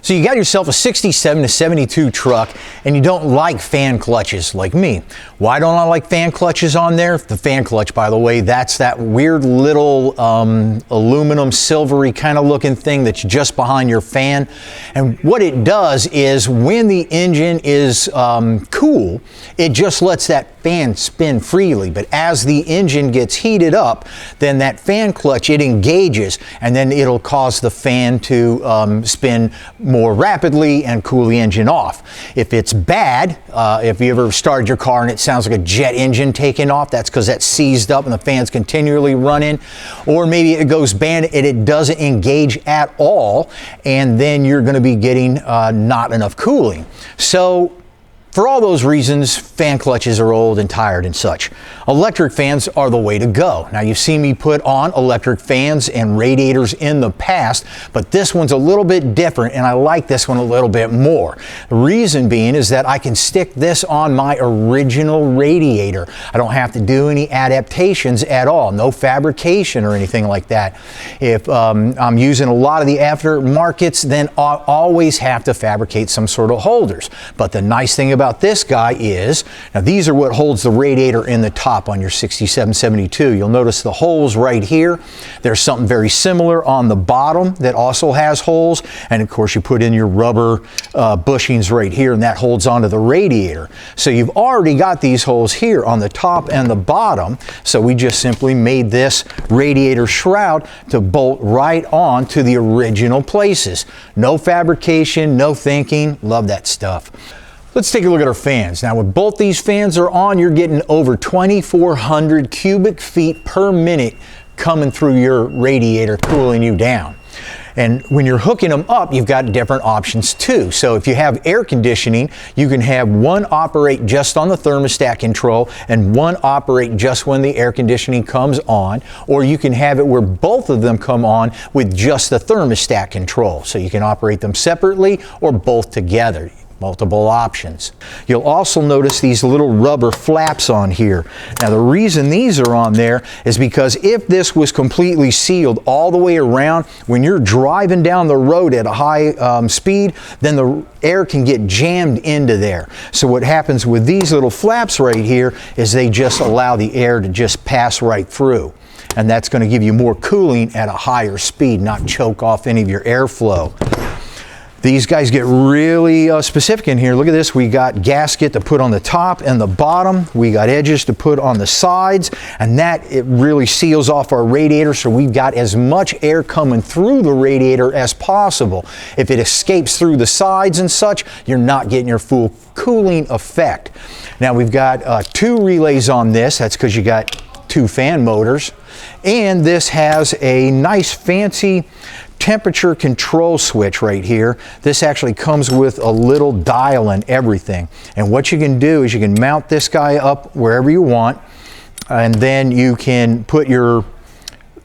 So you got yourself a 67 to 72 truck and you don't like fan clutches like me. Why don't I like fan clutches on there? The fan clutch, by the way, that's that weird little aluminum silvery kind of looking thing that's just behind your fan. And what it does is when the engine is cool, it just lets that fan spin freely. But as the engine gets heated up, then that fan clutch, it engages and then it'll cause the fan to spin more rapidly and cool the engine off. If it's bad, if you ever started your car and it sounds like a jet engine taking off, that's because that's seized up and the fan's continually running. Or maybe it goes bad and it doesn't engage at all, and then you're going to be getting not enough cooling. So for all those reasons, fan clutches are old and tired and such. Electric fans are the way to go. Now, you've seen me put on electric fans and radiators in the past, but this one's a little bit different and I like this one a little bit more. The reason being is that I can stick this on my original radiator. I don't have to do any adaptations at all, no fabrication or anything like that. If I'm using a lot of the aftermarkets, then I'll always have to fabricate some sort of holders. But the nice thing about this guy is, now these are what holds the radiator in the top on your 6772. You'll notice the holes right here. There's something very similar on the bottom that also has holes, and of course you put in your rubber bushings right here and that holds onto the radiator. So you've already got these holes here on the top and the bottom, so we just simply made this radiator shroud to bolt right on to the original places. No fabrication, no thinking. Love that stuff. Let's take a look at our fans. Now, when both these fans are on, you're getting over 2,400 cubic feet per minute coming through your radiator, cooling you down. And when you're hooking them up, you've got different options too. So if you have air conditioning, you can have one operate just on the thermostat control and one operate just when the air conditioning comes on, or you can have it where both of them come on with just the thermostat control. So you can operate them separately or both together. Multiple options. You'll also notice these little rubber flaps on here. Now, the reason these are on there is because if this was completely sealed all the way around, when you're driving down the road at a high speed, then the air can get jammed into there. So what happens with these little flaps right here is they just allow the air to just pass right through. And that's going to give you more cooling at a higher speed, not choke off any of your airflow. These guys get really specific in here. Look at this. We got gasket to put on the top and the bottom. We got edges to put on the sides, and that it really seals off our radiator, so we've got as much air coming through the radiator as possible. If it escapes through the sides and such, you're not getting your full cooling effect. Now, we've got two relays on this. That's because you got two fan motors, and this has a nice fancy temperature control switch right here. This actually comes with a little dial and everything. And what you can do is you can mount this guy up wherever you want, and then you can put your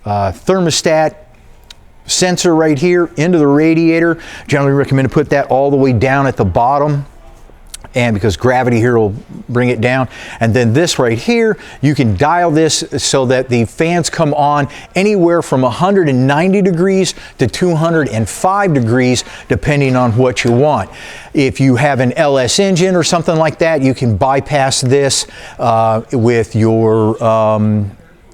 thermostat sensor right here into the radiator. Generally recommend to put that all the way down at the bottom, and because gravity here will bring it down. And then this right here, you can dial this so that the fans come on anywhere from 190 degrees to 205 degrees, depending on what you want. If you have an LS engine or something like that, you can bypass this with your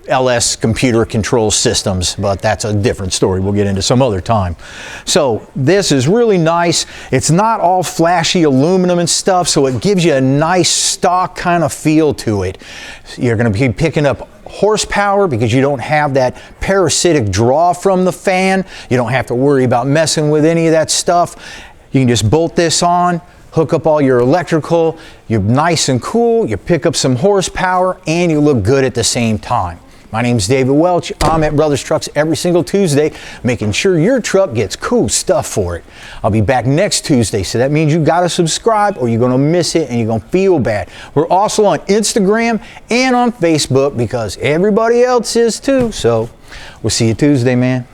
LS computer control systems, but that's a different story we'll get into some other time. So this is really nice. It's not all flashy aluminum and stuff, so it gives you a nice stock kind of feel to it. You're going to be picking up horsepower because you don't have that parasitic draw from the fan. You don't have to worry about messing with any of that stuff. You can just bolt this on, hook up all your electrical, you're nice and cool, you pick up some horsepower, and you look good at the same time. My name's David Welch. I'm at Brothers Trucks every single Tuesday, making sure your truck gets cool stuff for it. I'll be back next Tuesday, so that means you gotta subscribe or you're gonna miss it and you're gonna feel bad. We're also on Instagram and on Facebook because everybody else is too. So we'll see you Tuesday, man.